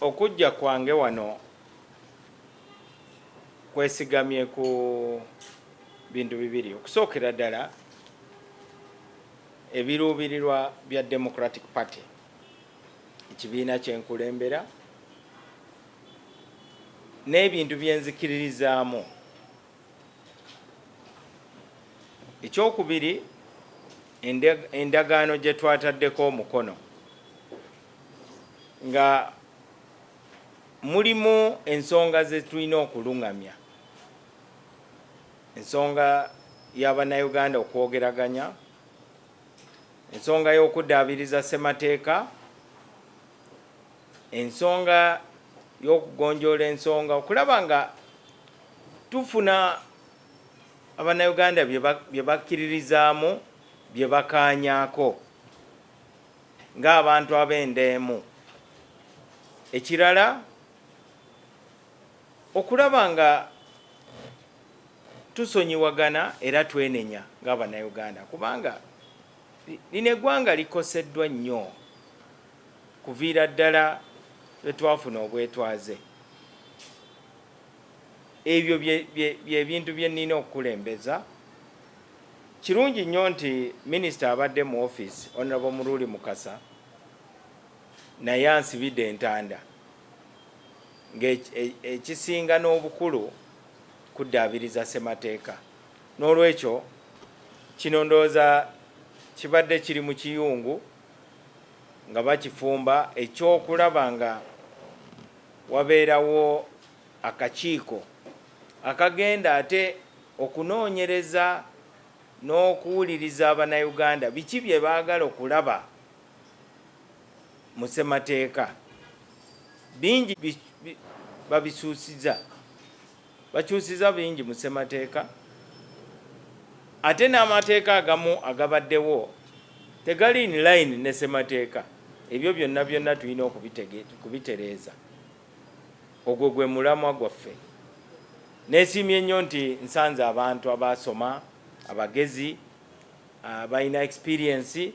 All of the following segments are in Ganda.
okujja kwange wano kwesigamye ku bintu bibiri. Okusookera ddala ebiruubirirwa bya Democratic Party, ekibiina kyenkulembera, n'ebintu byenzikiririzaamu. Ekyokubiri, endagaano gye twataddeko omukono nga mulimu ensonga ze tulina okulungamya, ensonga y'Abannayuganda okwogeraganya, ensonga y'okuddaabiriza ssemateeka, ensonga y'okugonjoola ensonga, okulaba nga tufuna Abannayuganda bye bakkiririzaamu, bye bakaanyaako ng'abantu ab'endeemu. Ekirala, okulaba nga tusonyiwagana era twenenya ng'Abannayuganda, kubanga lino eggwanga likoseddwa nnyo kuviira ddala lwe twafuna obwetwaze. Ebyo bye bintu bye nnina okukulembeza. Kirungi nnyo nti minisita abadde mu ofiisi, Honorable Muruli Mukasa, naye ansibidde entanda ng'ekisinga n'obukulu kuddaabiriza ssemateeka. N'olwekyo kino ndowooza kibadde kiri mu kiyungu nga bakifumba ekyokulaba nga wabeerawo akakiiko akagenda ate okunoonyereza n'okuwuliriza Abannayuganda biki bye baagala okulaba mu ssemateeka. Bingi babisuusiza, bakyusiza bingi mu ssemateeka, ate n'amateeka agamu agabaddewo tegali in line ne ssemateeka. Ebyo byonna tulina okubitereeza. Ogwo gwe mulamwa gwaffe. Neesiimye nnyo nti nsanze abantu abaasoma, abagezi, balina experience,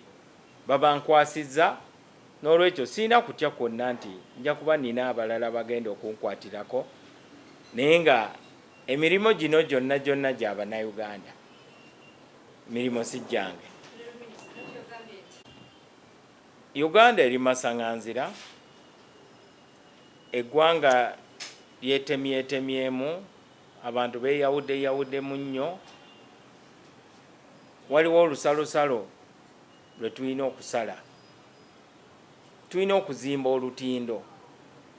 babankwasizza. N'olwekyo sirina kutya kwonna nti nja kuba nina abalala bagenda okunkwatirako, naye nga emirimu gino gyonna gy'Abannayuganda, emirimu si gyange. Uganda eri masaŋŋanzira, eggwanga lyetemyetemyemu, abantu beeyawuddeyawuddemu nnyo. Waliwo olusalosalo lwe tulina okusala. Tulina okuzimba olutindo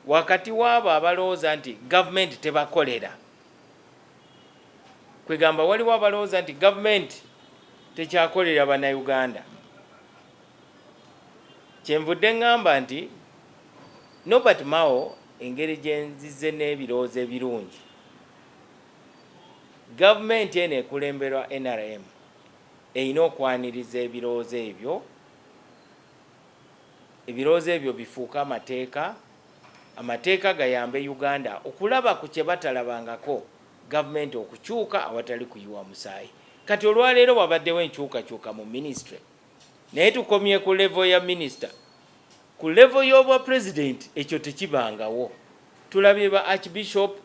wakati w'abo abalowooza nti gavumenti tebakolera. Kwegamba waliwo abalowooza nti gavumenti tekyakolera Bannayuganda. Kyenvudde ngamba nti NORBERT MAO engeri gye nzize n'ebirowoozo ebirungi, gavumenti eno ekulemberwa NRM erina okwaniriza ebirowoozo ebyo. Ebirowoozo ebyo bifuuka amateeka, amateeka gayambe Uganda okulaba ku kye batalabangako, gavumenti okukyuka awatali kuyiwa musaayi. Kati olwaleero wabaddewo enkyukakyuka mu ministry, naye tukomye ku level ya minisita. Ku level y'obwa president ekyo tekibangawo. Tulabye ba archbishop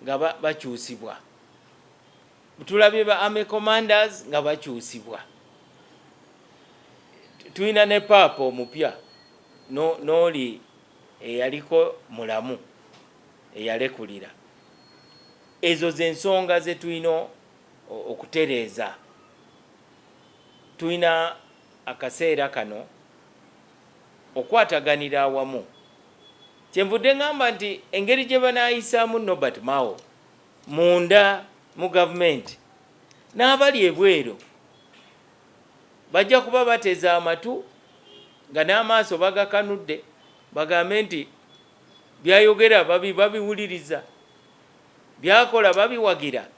nga bakyusibwa, tulabye ba army commanders nga bakyusibwa, tulina ne papa omupya n'oli eyaliko mulamu eyalekulira. Ezo z'ensonga ze tulina okutereeza. Tulina akaseera kano okwataganira awamu. Kyenvudde ngamba nti engeri gye banaayisaamu NORBERT MAO munda mu gavumenti n'abali ebweru bajja kuba bateza amatu nga n'amaaso bagakanudde, bagambe nti byayogera babiwuliriza, byakola babiwagira.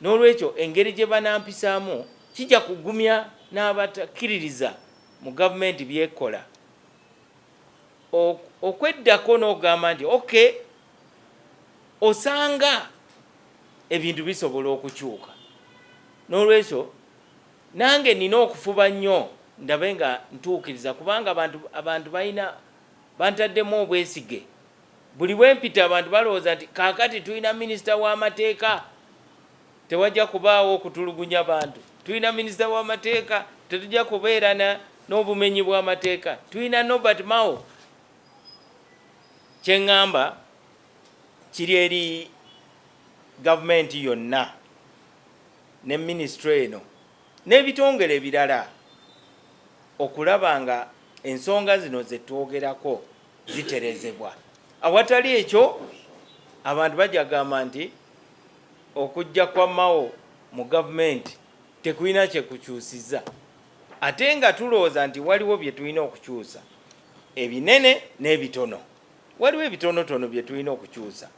N'olwekyo engeri gye banampisaamu kijja kugumya n'abatakkiririza mu gavumenti byekola. Okweddako n'ogamba nti okay, osanga ebintu bisobola okukyuka. N'olwekyo nange nina okufuba nnyo ndabe nga ntuukiriza, kubanga abantu balina bantaddemu obwesige. Buli bwempita abantu balowooza nti kaakati tulina minisita w'amateeka, tewajja kubaawo okutulugunya bantu. Tulina minisita w'amateeka, tetujja kubeera n'obumenyi bw'amateeka. Tulina NORBERT MAO. Kye ŋŋamba kiri eri gavumenti yonna ne minisitule eno n'ebitongole ebirala okulaba nga ensonga zino ze twogerako ziterezebwa. Awatali ekyo abantu bajja gamba nti okujja kwa Mao mu gavumenti tekulina kye kukyusiza, ate nga tulowooza nti waliwo bye tulina okukyusa, ebinene n'ebitono. Waliwo ebitonotono bye tulina okukyusa.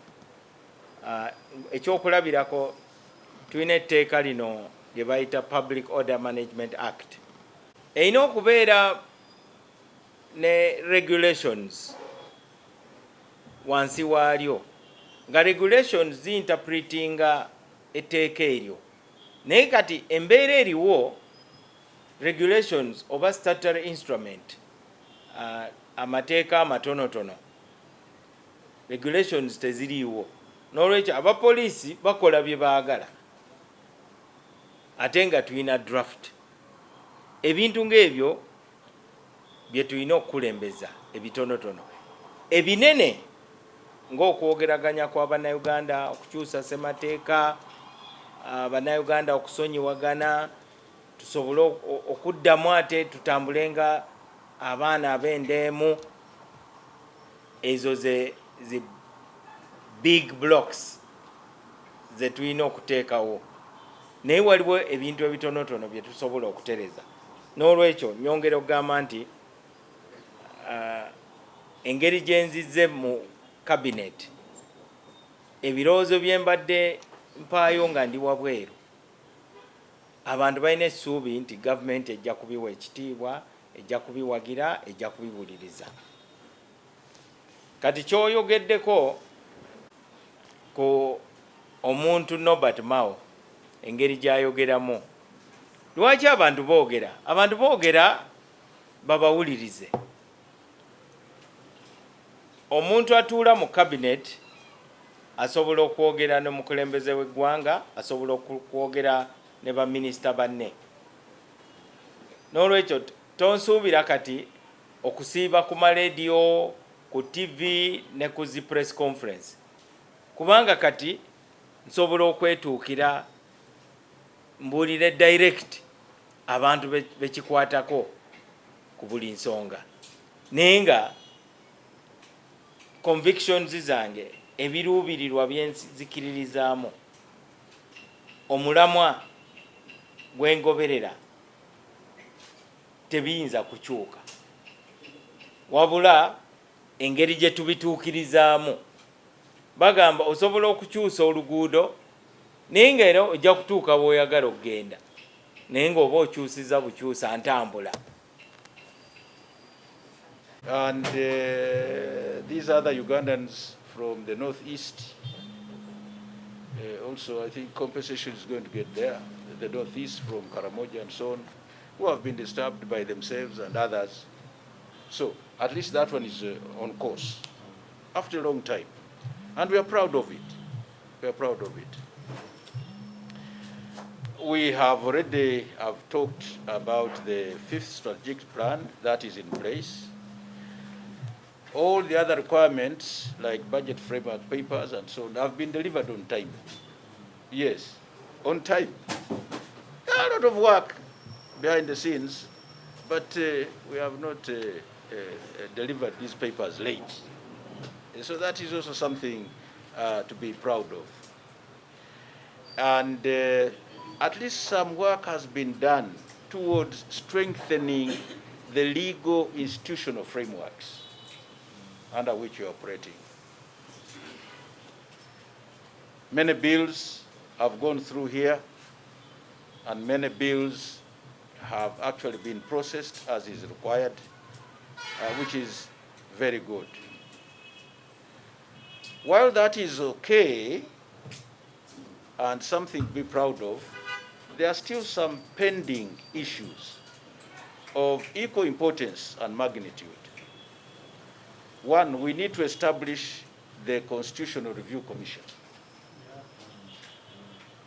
Ekyokulabirako tulina etteeka lino lye bayita Public Order Management Act. Erina okubeera ne regulations wansi waalyo, nga regulations zinterpretinga etteeka eryo. Naye kati embeera eriwo regulations oba statutory instrument, amateeka amatonotono, regulations teziriiwo. N'olwekyo abapoliisi bakola bye baagala ate nga tulina draft. Ebintu ng'ebyo bye tulina okukulembeza ebitonotono. Ebinene ng'okwogeraganya kw'Abannayuganda, okukyusa ssemateeka, Abannayuganda okusonyiwagana, tusobole okuddamu ate tutambulenga abaana ab'endeemu. Ezo ze big blocks ze tulina okuteekawo. Naye waliwo ebintu ebitonotono bye tusobola okutereza. N'olwekyo nyongera okugamba nti engeri gye nzizze mu cabinet, ebirowoozo bye mbadde mpaayo nga ndi wabweru, abantu balina essuubi nti gavumenti ejja kubiwa ekitiibwa, ejja kubiwagira, ejja kubiwuliriza. Kati kyoyogeddeko ku omuntu NORBERT MAO, engeri gy'ayogeramu, lwaki abantu boogera? Abantu boogera babawulirize. Omuntu atuula mu cabinet asobola okwogera n'omukulembeze w'eggwanga, asobola okwogera ne baminisita banne. N'olwekyo tonsuubira kati okusiiba ku marediyo, ku TV ne ku zi press conference, kubanga kati nsobola okwetuukira mbuulire direct abantu bekikwatako ku buli nsonga. Naye nga convictions zange, ebiruubirirwa bye nzikiririzaamu, omulamwa gwengoberera tebiyinza kukyuka, wabula engeri gye tubituukirizaamu. Bagamba osobola okukyusa oluguudo naye nga era ojja kutuuka bw'oyagala okugenda, naye ng'oba okyusiza bukyusa ntambula. And these other Ugandans from the northeast, also I think compensation is going to get there. The northeast from Karamoja and so on, who have been disturbed by themselves and others. So at least that one is on course after a long time. And we are proud of it. We are proud of it. We have already talked about the 5th strategic plan that is in place. All the other requirements, like budget framework papers and so on, have been delivered on time. Yes, on time. A lot of work behind the scenes, but we have not delivered these papers late. So that is also something to be proud of. And at least some work has been done towards strengthening the legal institutional frameworks under which you're operating. Many bills have gone through here, and many bills have actually been processed as is required, which is very good. While that is okay and something to be proud of, there are still some pending issues of equal importance and magnitude. One, we need to establish the Constitutional Review Commission.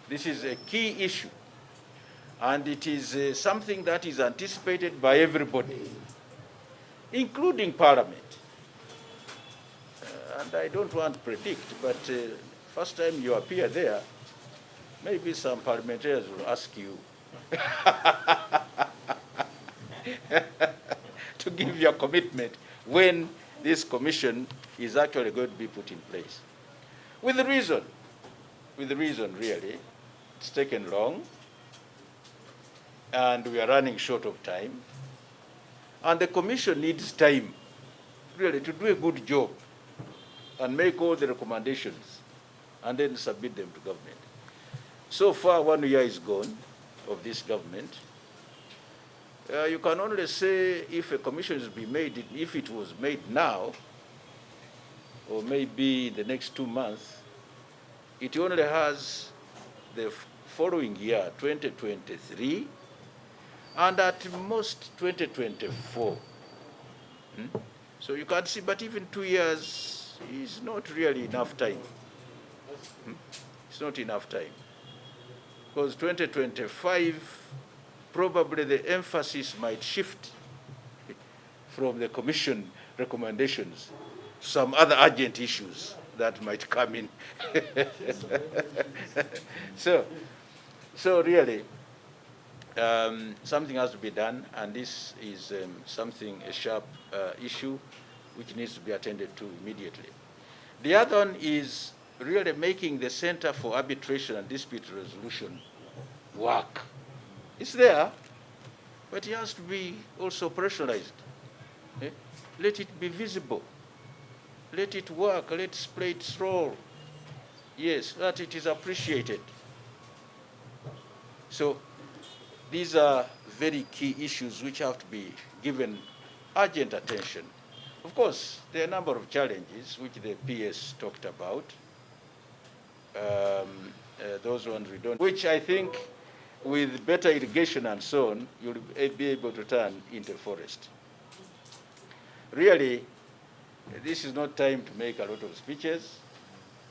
This is a key issue, and it is something that is anticipated by everybody, including Parliament. And I don't want to predict, but first time you appear there, maybe some parliamentarians will ask you to give your commitment when this commission is actually going to be put in place. With the reason really, it's taken long, and we are running short of time, and the commission needs time really to do a good job and make all the recommendations and then submit them to government. So far, 1 year is gone of this government. You can only say if a commission is be made, if it was made now, or maybe in the next 2 months, it only has the following year, 2023, and at most 2024. So you can see, but even 2 years is not really enough time. It's not enough time. Because 2025, probably the emphasis might shift from the commission recommendations to some other urgent issues that might come in. So really, something has to be done, and this is a sharp issue which needs to be attended to immediately. The other one is really making the Center for Arbitration and Dispute Resolution work. It's there, but it has to be also operationalized. Let it be visible. Let it work. Let it play its role. Yes, that it is appreciated. So these are very key issues which have to be given urgent attention. Of course, there are a number of challenges which the PS talked about. Those ones we don't, which I think with better irrigation and so on, you'll be able to turn into forest. Really, this is not time to make a lot of speeches,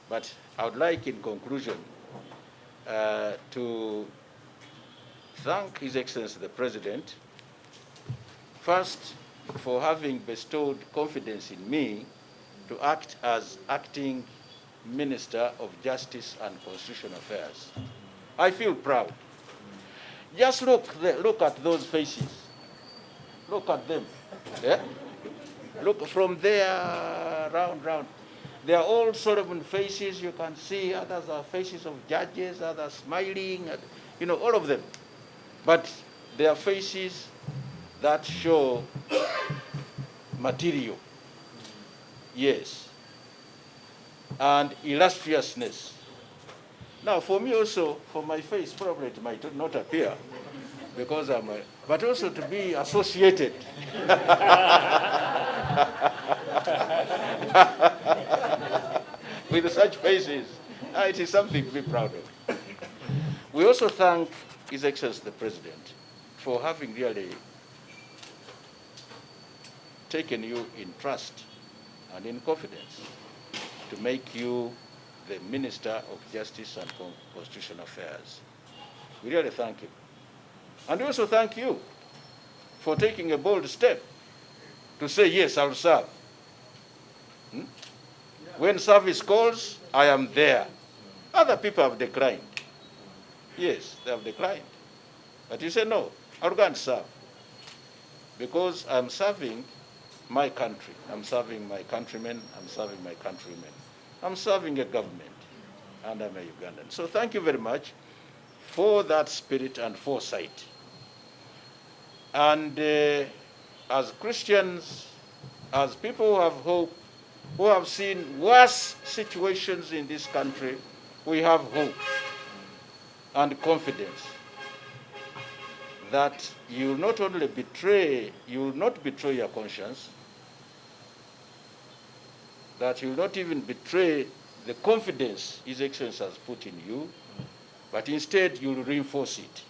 but I would like, in conclusion, to thank His Excellency the President, first for having bestowed confidence in me to act as acting Minister of Justice and Constitutional Affairs. I feel proud. Just look at those faces. Look at them. Yeah? Look from there, round. They are all Solomon faces. You can see others are faces of judges, others smiling, all of them. But they are faces that show material. Yes. And illustriousness. Now, for me also, for my face, probably it might not appear because but also to be associated with such faces, it is something to be proud of. We also thank His Excellency the President for having really taken you in trust and in confidence to make you the Minister of Justice and Constitutional Affairs. We really thank him. And we also thank you for taking a bold step to say, yes, I'll serve. When service calls, I am there. Other people have declined. Yes, they have declined. But you say, no, I'll go and serve. Because I'm serving my country. I'm serving my countrymen. I'm serving my countrywomen. I'm serving a government, and I'm a Ugandan. So thank you very much for that spirit and foresight. And as Christians, as people who have hope, who have seen worse situations in this country, we have hope and confidence that you will not only you will not betray your conscience, that you will not even betray the confidence His Excellency has put in you, but instead you will reinforce it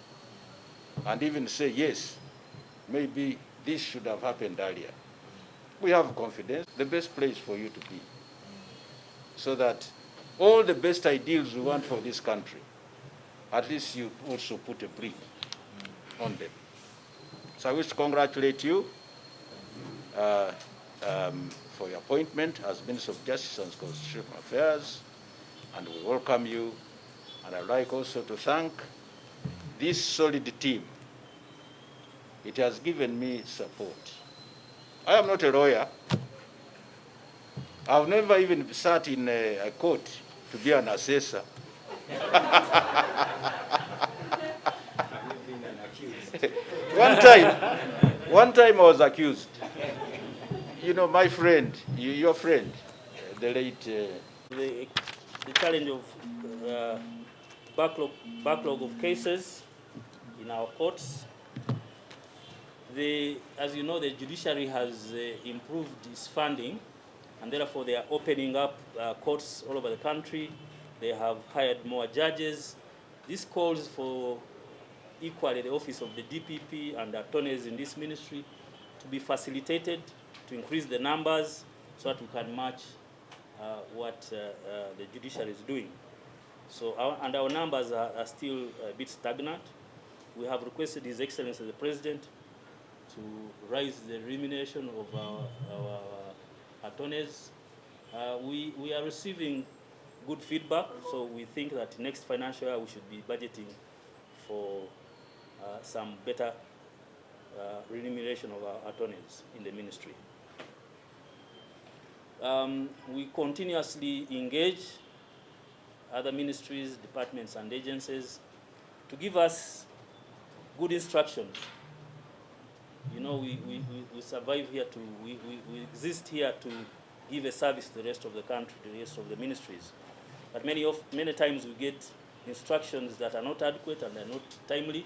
and even say, yes, maybe this should have happened earlier. we have confidence, the best place for you to be, so that all the best ideals we want for this country, at least you also put a brief on them. So I wish to congratulate you for your appointment as Minister of Justice and Constitutional Affairs, and we welcome you. And I'd like also to thank this solid team. It has given me support. I am not a lawyer. I've never even sat in a court to be an assessor. One time I was accused. You know, my friend, your friend, the late... The challenge of backlog of cases in our courts. As you know, the judiciary has improved its funding, and therefore they are opening up courts all over the country. They have hired more judges. This calls for equally the office of the DPP and attorneys in this ministry to be facilitated, to increase the numbers so that we can match what the judiciary is doing. So our numbers are still a bit stagnant. We have requested His Excellency the President to raise the remuneration of our attorneys. We are receiving good feedback, so we think that next financial year we should be budgeting for some better remuneration of our attorneys in the ministry. We continuously engage other ministries, departments, and agencies to give us good instruction. You know, we survive here we exist here to give a service to the rest of the country, to the rest of the ministries. But many times we get instructions that are not adequate and are not timely.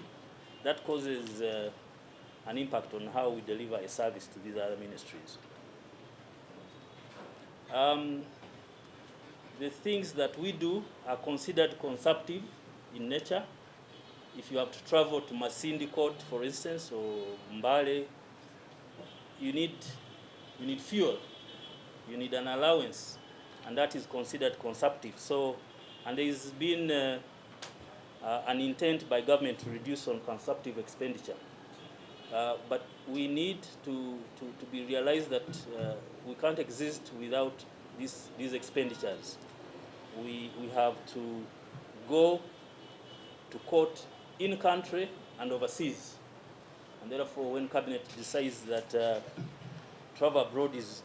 That causes an impact on how we deliver a service to these other ministries. The things that we do are considered consumptive in nature. If you have to travel to Masindi Court, for instance, or Mbale, you need fuel, you need an allowance, and that is considered consumptive. So, and there has been an intent by government to reduce on consumptive expenditure. But we need to be realized that we can't exist without these expenditures. We have to go to court in country and overseas, and therefore when cabinet decides that travel abroad is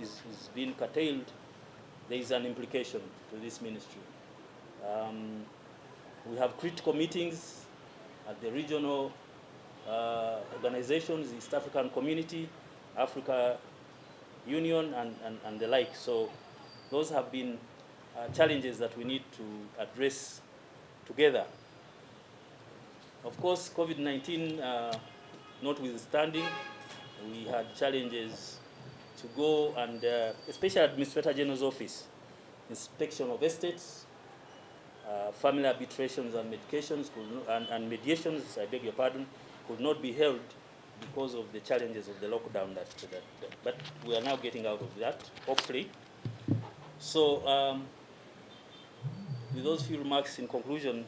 being curtailed, there is an implication to this ministry. We have critical meetings at the regional organizations, East African Community, Africa Union, and the like. So those have been challenges that we need to address together. Of course, COVID-19 notwithstanding, we had challenges to go and, especially Administrator General's office, inspection of estates, family arbitrations and medications and mediations, I beg your pardon, could not be held because of the challenges of the lockdown. But we are now getting out of that, hopefully. So, with those few remarks in conclusion,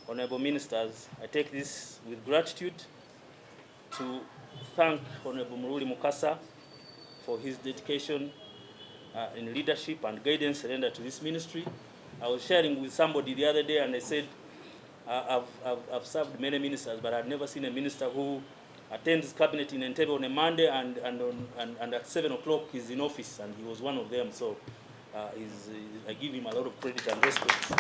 Honorable Ministers, I take this with gratitude to thank Honorable Muruli Mukasa for his dedication in leadership and guidance rendered to this ministry. I was sharing with somebody the other day, and I said, I've served many ministers, but I've never seen a minister who attends cabinet in Entebbe on a Monday and at 7 o'clock he's in office, and he was one of them. So I give him a lot of credit and respect.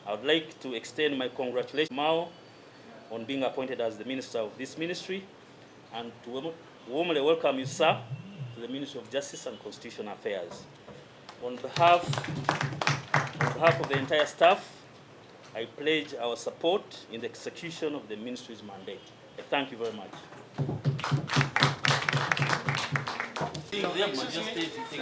I would like to extend my congratulations to Mao on being appointed as the minister of this ministry, and to warmly welcome you, sir, to the Ministry of Justice and Constitutional Affairs. On behalf of the entire staff, I pledge our support in the execution of the ministry's mandate. I thank you very much.